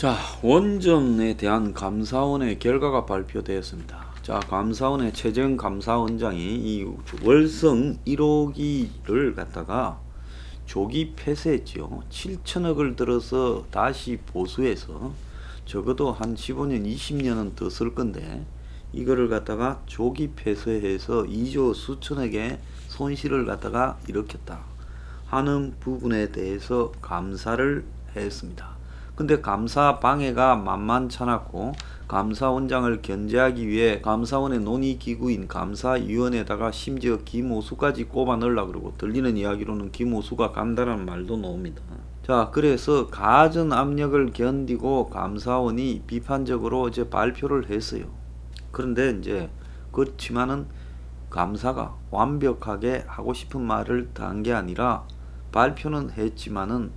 자, 원전에 대한 감사원의 결과가 발표되었습니다. 자, 감사원의 최재형 감사원장이 이 월성 1호기를 갖다가 조기 폐쇄했지요. 7천억을 들어서 다시 보수해서 적어도 한 15년, 20년은 더 쓸 건데 이거를 갖다가 조기 폐쇄해서 2조 수천억의 손실을 갖다가 일으켰다 하는 부분에 대해서 감사를 했습니다. 근데 감사 방해가 만만찮았고 감사원장을 견제하기 위해 감사원의 논의기구인 감사위원회에다가 심지어 김오수까지 꼽아 넣으려고 그러고, 들리는 이야기로는 김오수가 간다는 말도 나옵니다. 자, 그래서 가전 압력을 견디고 감사원이 비판적으로 이제 발표를 했어요. 그런데 이제 그렇지만은 감사가 완벽하게 하고 싶은 말을 다 한 게 아니라 발표는 했지만은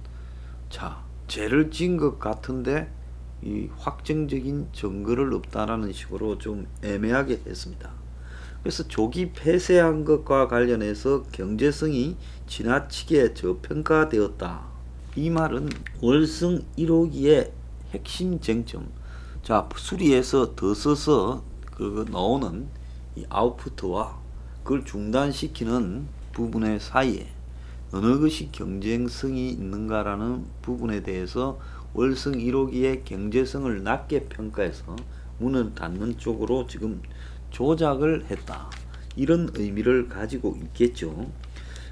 죄를 지은 것 같은데 이 확정적인 증거를 없다라는 식으로 좀 애매하게 했습니다. 그래서 조기 폐쇄한 것과 관련해서 경제성이 지나치게 저평가되었다. 이 말은 월성 1호기의 핵심 쟁점, 수리해서 더 써서 나오는 이 아웃풋과 그걸 중단시키는 부분의 사이에 어느 것이 경쟁성이 있는가라는 부분에 대해서 월성 1호기의 경제성을 낮게 평가해서 문을 닫는 쪽으로 지금 조작을 했다, 이런 의미를 가지고 있겠죠.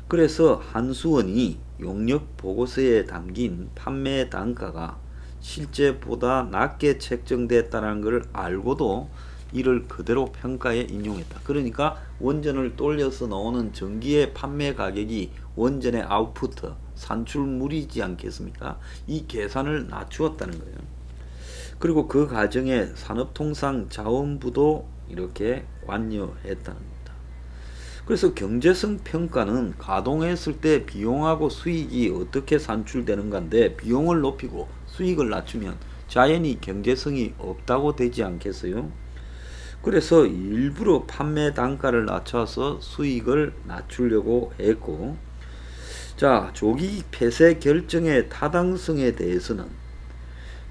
그래서 한수원이 용역 보고서에 담긴 판매 단가가 실제보다 낮게 책정됐다는 걸 알고도 이를 그대로 평가에 인용했다. 그러니까 원전을 돌려서 나오는 전기의 판매 가격이 원전의 아웃풋, 산출물이지 않겠습니까? 이 계산을 낮추었다는 거예요. 그리고 그 과정에 산업통상자원부도 이렇게 관여했다는 겁니다. 그래서 경제성 평가는 가동했을 때 비용하고 수익이 어떻게 산출되는 건데, 비용을 높이고 수익을 낮추면 자연히 경제성이 없다고 되지 않겠어요? 그래서 일부러 판매 단가를 낮춰서 수익을 낮추려고 했고, 조기 폐쇄 결정의 타당성에 대해서는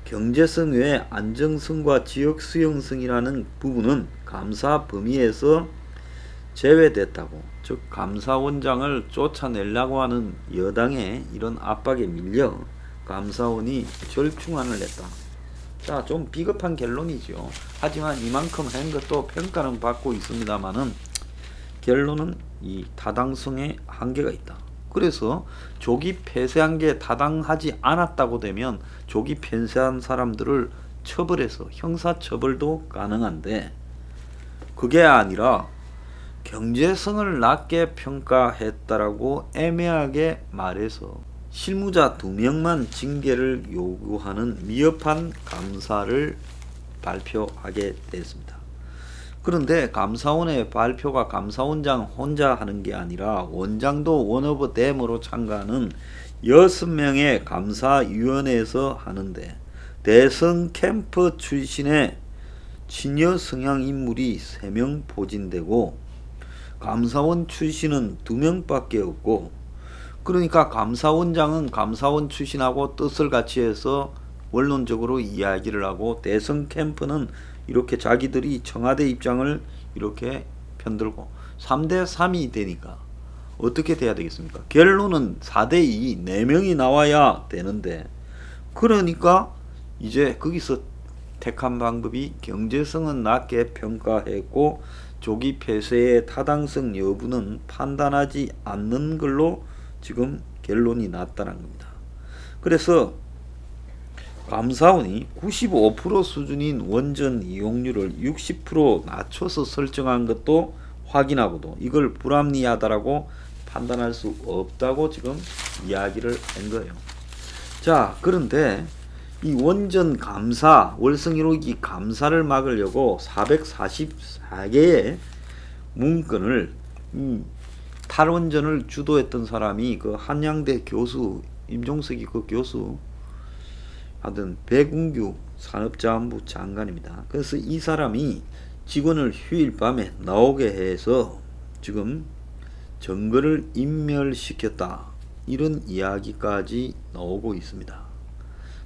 경제성 외에 안정성과 지역 수용성이라는 부분은 감사 범위에서 제외됐다고, 즉 감사원장을 쫓아내려고 하는 여당의 이런 압박에 밀려 감사원이 절충안을 냈다. 좀 비겁한 결론이죠. 하지만 이만큼 한 것도 평가는 받고 있습니다만은 결론은 이 타당성에 한계가 있다. 그래서 조기 폐쇄한 게 타당하지 않았다고 되면 조기 폐쇄한 사람들을 처벌해서 형사처벌도 가능한데, 그게 아니라 경제성을 낮게 평가했다라고 애매하게 말해서 실무자 2명만 징계를 요구하는 미흡한 감사를 발표하게 됐습니다. 그런데 감사원의 발표가 감사원장 혼자 하는 게 아니라 원장도 원오브 댐으로 참가하는 6명의 감사위원회에서 하는데, 대선 캠프 출신의 친여 성향 인물이 3명 포진되고 감사원 출신은 2명밖에 없고, 그러니까 감사원장은 감사원 출신하고 뜻을 같이 해서 원론적으로 이야기를 하고, 대선 캠프는 이렇게 자기들이 청와대 입장을 이렇게 편들고 3대3이 되니까 어떻게 돼야 되겠습니까? 결론은 4대2, 4명이 나와야 되는데, 그러니까 이제 거기서 택한 방법이 경제성은 낮게 평가했고 조기 폐쇄의 타당성 여부는 판단하지 않는 걸로 지금 결론이 났다는 겁니다. 그래서 감사원이 95% 수준인 원전 이용률을 60% 낮춰서 설정한 것도 확인하고도 이걸 불합리하다라고 판단할 수 없다고 지금 이야기를 한 거예요. 그런데 이 원전 감사, 월성 1호기 감사를 막으려고 444개의 문건을 탈원전을 주도했던 사람이 그 한양대 교수, 임종석이 그 교수 하던 백운규 산업자원부 장관입니다. 그래서 이 사람이 직원을 휴일 밤에 나오게 해서 지금 증거를 인멸시켰다, 이런 이야기까지 나오고 있습니다.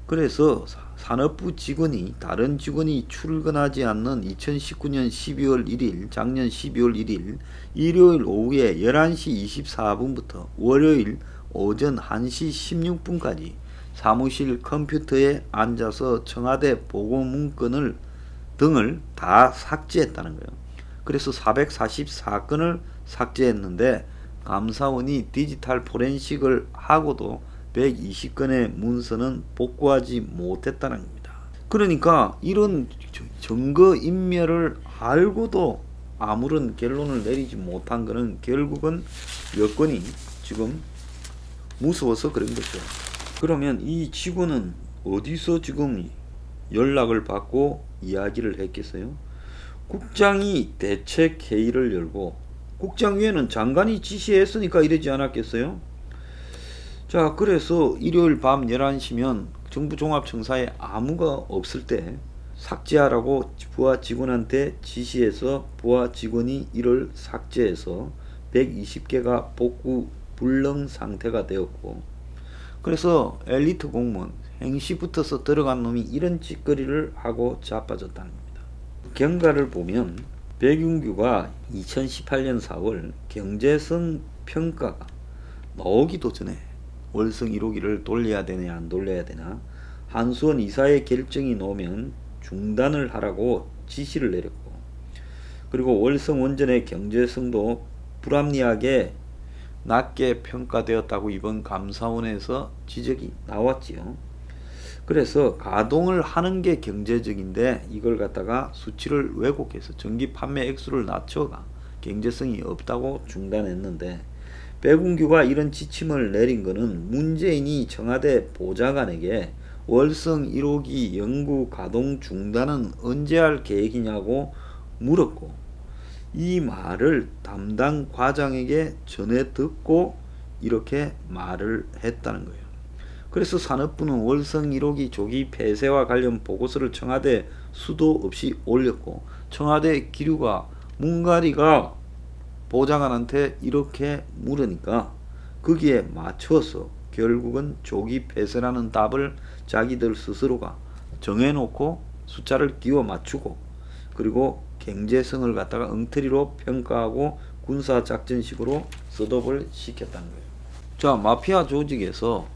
그래서 산업부 직원이 다른 직원이 출근하지 않는 2019년 12월 1일 작년 12월 1일 일요일 오후에 11시 24분부터 월요일 오전 1시 16분까지 사무실 컴퓨터에 앉아서 청와대 보고 문건을 등을 다 삭제했다는 거예요. 그래서 444건을 삭제했는데 감사원이 디지털 포렌식을 하고도 120건의 문서는 복구하지 못했다는 겁니다. 그러니까 이런 증거인멸을 알고도 아무런 결론을 내리지 못한 것은 결국은 여건이 지금 무서워서 그런 거죠. 그러면 이 직원은 어디서 지금 연락을 받고 이야기를 했겠어요? 국장이 대책회의를 열고 국장 위에는 장관이 지시했으니까 이러지 않았겠어요? 자, 그래서 일요일 밤 11시면 정부 종합청사에 아무가 없을 때 삭제하라고 부하 직원한테 지시해서 부하 직원이 이를 삭제해서 120개가 복구 불능 상태가 되었고, 그래서 엘리트 공무원 행시 붙어서 들어간 놈이 이런 짓거리를 하고 자빠졌다는 겁니다. 경과를 보면 백윤규가 2018년 4월 경제성 평가가 나오기도 전에 월성 1호기를 돌려야 되냐 안 돌려야 되나 한수원 이사의 결정이 나오면 중단을 하라고 지시를 내렸고, 그리고 월성 원전의 경제성도 불합리하게 낮게 평가되었다고 이번 감사원에서 지적이 나왔지요. 그래서 가동을 하는 게 경제적인데 이걸 갖다가 수치를 왜곡해서 전기 판매 액수를 낮춰가 경제성이 없다고 중단했는데, 백운규가 이런 지침을 내린 것은 문재인이 청와대 보좌관에게 월성 1호기 연구 가동 중단은 언제 할 계획이냐고 물었고, 이 말을 담당 과장에게 전해 듣고 이렇게 말을 했다는 거예요. 그래서 산업부는 월성 1호기 조기 폐쇄와 관련 보고서를 청와대 수도 없이 올렸고, 청와대 기류가 문가리가 보좌관한테 이렇게 물으니까 거기에 맞춰서 결국은 조기 폐쇄라는 답을 자기들 스스로가 정해놓고 숫자를 끼워 맞추고, 그리고 경제성을 갖다가 엉터리로 평가하고 군사작전식으로 셋업을 시켰다는 거예요. 자, 마피아 조직에서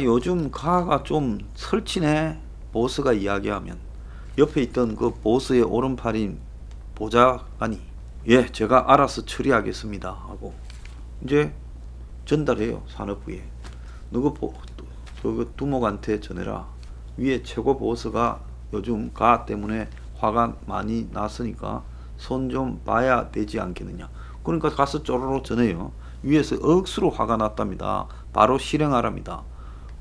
요즘 가가 좀 설치네 보스가 이야기하면 옆에 있던 그 보스의 오른팔인 보좌관이 예 제가 알아서 처리하겠습니다 하고 이제 전달해요. 산업부에 너그 두목한테 전해라. 위에 최고 보스가 요즘 가 때문에 화가 많이 났으니까 손 좀 봐야 되지 않겠느냐. 그러니까 가서 쪼로로 전해요. 위에서 억수로 화가 났답니다. 바로 실행하랍니다.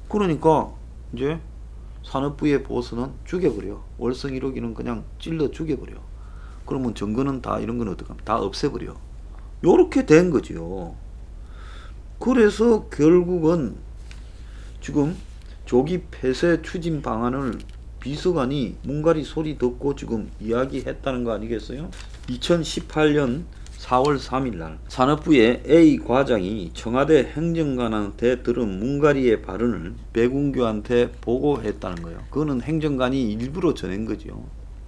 그러니까 이제 산업부의 보스는 죽여버려. 월성 1호기는 그냥 찔러 죽여버려. 그러면 정거는 다 이런 건 어떡합니까? 다 없애버려. 요렇게 된 거죠. 그래서 결국은 지금 조기 폐쇄 추진 방안을 비서관이 문가리 소리 듣고 지금 이야기했다는 거 아니겠어요? 2018년 4월 3일 날 산업부의 A 과장이 청와대 행정관한테 들은 문가리의 발언을 백운규한테 보고했다는 거예요. 그거는 행정관이 일부러 전한 거죠.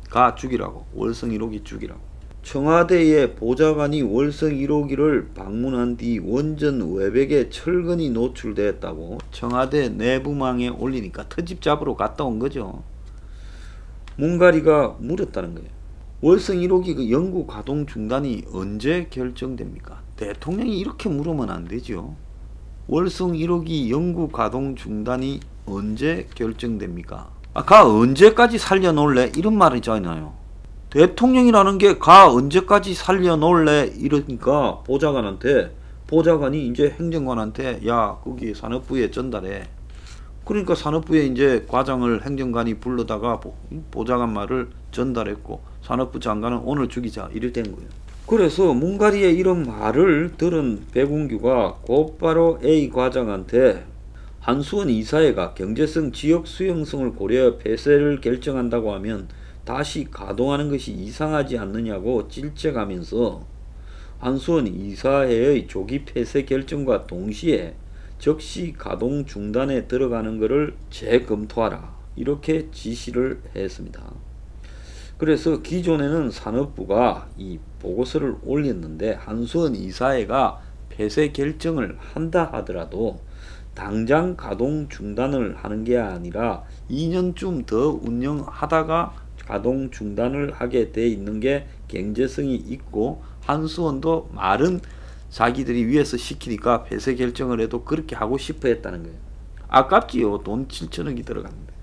가 죽이라고. 월성 1호기 죽이라고. 청와대의 보좌관이 월성 1호기를 방문한 뒤 원전 외벽에 철근이 노출되었다고 청와대 내부망에 올리니까 터집 잡으러 갔다 온 거죠. 문가리가 물었다는 거예요. 월성 1호기 그 연구 가동 중단이 언제 결정됩니까? 대통령이 이렇게 물으면 안 되죠. 월성 1호기 연구 가동 중단이 언제 결정됩니까? 가 언제까지 살려놓을래? 이런 말이잖아요. 대통령이라는 게 가 언제까지 살려놓을래? 이러니까 보좌관이 이제 행정관한테 야 거기 산업부에 전달해. 그러니까 산업부에 이제 과장을 행정관이 불러다가 보좌관 말을 전달했고 산업부 장관은 오늘 죽이자 이럴 된 거예요. 그래서 문가리의 이런 말을 들은 백운규가 곧바로 A 과장한테 한수원 이사회가 경제성 지역 수용성을 고려해 폐쇄를 결정한다고 하면 다시 가동하는 것이 이상하지 않느냐고 질책하면서 한수원 이사회의 조기 폐쇄 결정과 동시에 즉시 가동 중단에 들어가는 것을 재검토하라 이렇게 지시를 했습니다. 그래서 기존에는 산업부가 이 보고서를 올렸는데 한수원 이사회가 폐쇄 결정을 한다 하더라도 당장 가동 중단을 하는 게 아니라 2년쯤 더 운영하다가 가동 중단을 하게 돼 있는 게 경제성이 있고 한수원도 말은 자기들이 위에서 시키니까 폐쇄 결정을 해도 그렇게 하고 싶어 했다는 거예요. 아깝지요. 돈 7천억이 들어갔는데.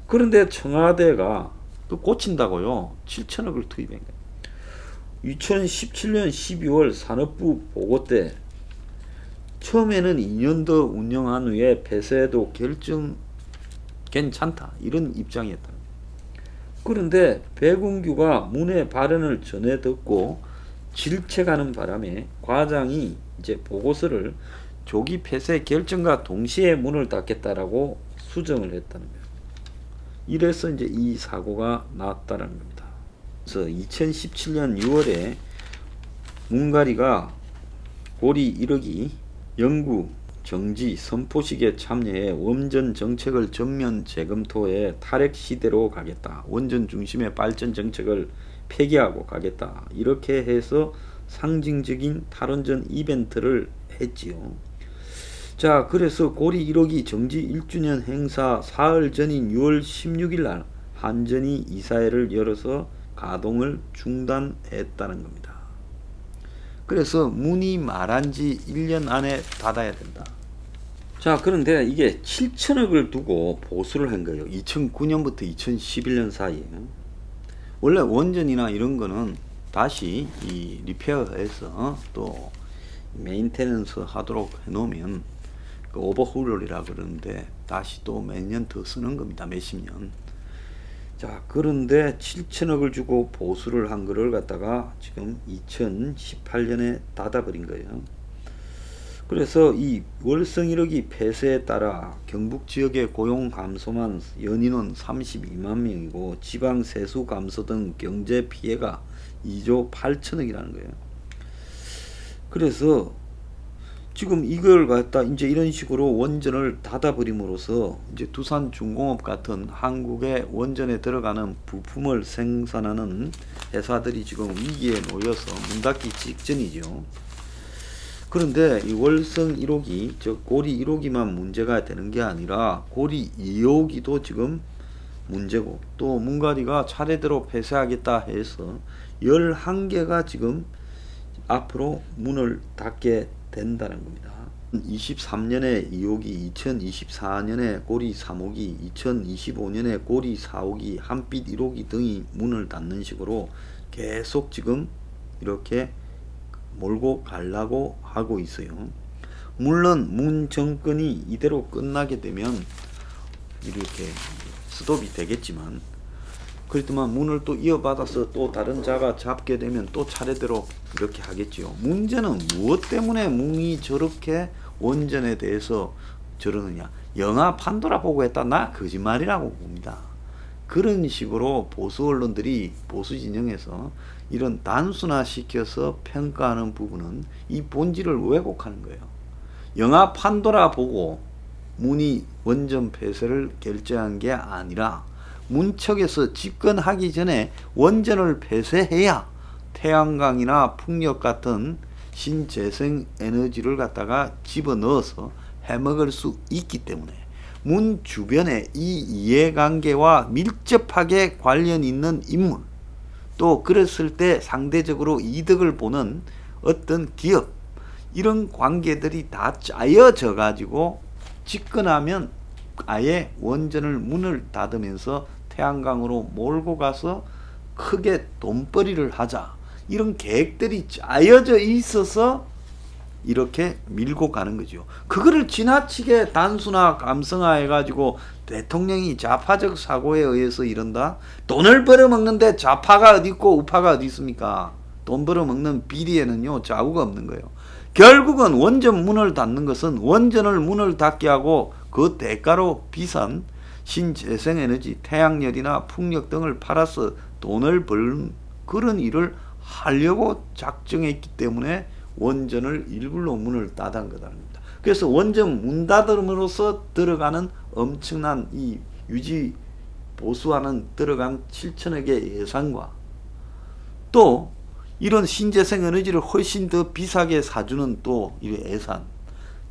그런데 청와대가 또 고친다고요. 7천억을 투입한 거예요. 2017년 12월 산업부 보고 때 처음에는 2년 더 운영한 후에 폐쇄도 결정 괜찮다 이런 입장이었다. 그런데 백운규가 문의 발언을 전해 듣고 질책하는 바람에 과장이 이제 보고서를 조기 폐쇄 결정과 동시에 문을 닫겠다라고 수정을 했다는 거예요. 이래서 이제 이 사고가 났다는 겁니다. 그래서 2017년 6월에 문가리가 고리 1억이 영구 정지 선포식에 참여해 원전 정책을 전면 재검토해 탈핵 시대로 가겠다. 원전 중심의 발전 정책을 폐기하고 가겠다. 이렇게 해서 상징적인 탈원전 이벤트를 했지요. 자, 그래서 고리 1호기 정지 1주년 행사 사흘 전인 6월 16일 날 한전이 이사회를 열어서 가동을 중단했다는 겁니다. 그래서 문이 말한 지 1년 안에 닫아야 된다. 자, 그런데 이게 7천억을 두고 보수를 한 거예요. 2009년부터 2011년 사이에. 원래 원전이나 이런 거는 다시 이 리페어해서 또 메인테넌스 하도록 해놓으면 그 오버홀이라 그러는데 다시 또 몇 년 더 쓰는 겁니다. 몇십 년. 자, 그런데 7천억을 주고 보수를 한 거를 갖다가 지금 2018년에 닫아버린 거예요. 그래서 이 월성 1호기 폐쇄에 따라 경북 지역의 고용 감소만 연인원 32만 명이고 지방 세수 감소 등 경제 피해가 2조 8천억이라는 거예요. 그래서 지금 이걸 갖다 이제 이런 식으로 원전을 닫아버림으로써 이제 두산중공업 같은 한국의 원전에 들어가는 부품을 생산하는 회사들이 지금 위기에 놓여서 문 닫기 직전이죠. 그런데 이 월성 1호기, 즉 고리 1호기만 문제가 되는 게 아니라 고리 2호기도 지금 문제고 또 문가리가 차례대로 폐쇄하겠다 해서 11개가 지금 앞으로 문을 닫게 된다는 겁니다. 23년에 2호기, 2024년에 고리 3호기, 2025년에 고리 4호기, 한빛 1호기 등이 문을 닫는 식으로 계속 지금 이렇게 몰고 가려고 하고 있어요. 물론 문 정권이 이대로 끝나게 되면 이렇게 스톱이 되겠지만 그렇지만 문을 또 이어받아서 또 다른 자가 잡게 되면 또 차례대로 이렇게 하겠지요. 문제는 무엇 때문에 문이 저렇게 원전에 대해서 저러느냐. 영화 판도라 보고 했다. 나 거짓말이라고 봅니다. 그런 식으로 보수 언론들이 보수 진영에서 이런 단순화시켜서 평가하는 부분은 이 본질을 왜곡하는 거예요. 영화 판도라 보고 문이 원전 폐쇄를 결정한 게 아니라 문척에서 집권하기 전에 원전을 폐쇄해야 태양광이나 풍력 같은 신재생 에너지를 갖다가 집어넣어서 해먹을 수 있기 때문에 문 주변에 이 이해관계와 밀접하게 관련 있는 인물 또 그랬을 때 상대적으로 이득을 보는 어떤 기업 이런 관계들이 다 짜여져 가지고 집권하면 아예 원전을 문을 닫으면서 태양광으로 몰고 가서 크게 돈벌이를 하자 이런 계획들이 짜여져 있어서 이렇게 밀고 가는 거죠. 그거를 지나치게 단순화 감성화 해가지고 대통령이 좌파적 사고에 의해서 이런다. 돈을 벌어먹는데 좌파가 어디 있고 우파가 어디 있습니까? 돈 벌어먹는 비리에는요 좌우가 없는 거예요. 결국은 원전 문을 닫는 것은 원전을 문을 닫게 하고 그 대가로 비싼 신재생에너지 태양열이나 풍력 등을 팔아서 돈을 벌는 그런 일을 하려고 작정했기 때문에 원전을 일부러 문을 닫은 거다는 겁니다. 그래서 원전 문 닫음으로써 들어가는 엄청난 이 유지 보수하는 들어간 7천억의 예산과 또 이런 신재생 에너지를 훨씬 더 비싸게 사주는 또 이 예산,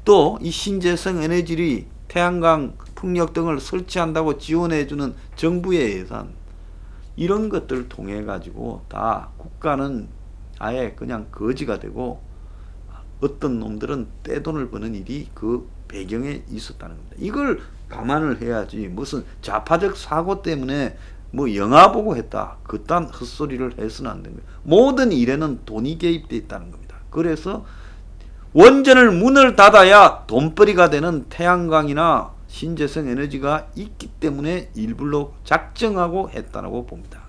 또 이 신재생 에너지를 태양광, 풍력 등을 설치한다고 지원해주는 정부의 예산, 이런 것들을 통해 가지고 다 국가는 아예 그냥 거지가 되고 어떤 놈들은 떼돈을 버는 일이 그 배경에 있었다는 겁니다. 이걸 감안을 해야지 무슨 좌파적 사고 때문에 뭐 영화 보고 했다, 그딴 헛소리를 해서는 안 됩니다. 모든 일에는 돈이 개입되어 있다는 겁니다. 그래서 원전을 문을 닫아야 돈벌이가 되는 태양광이나 신재생 에너지가 있기 때문에 일부러 작정하고 했다고 봅니다.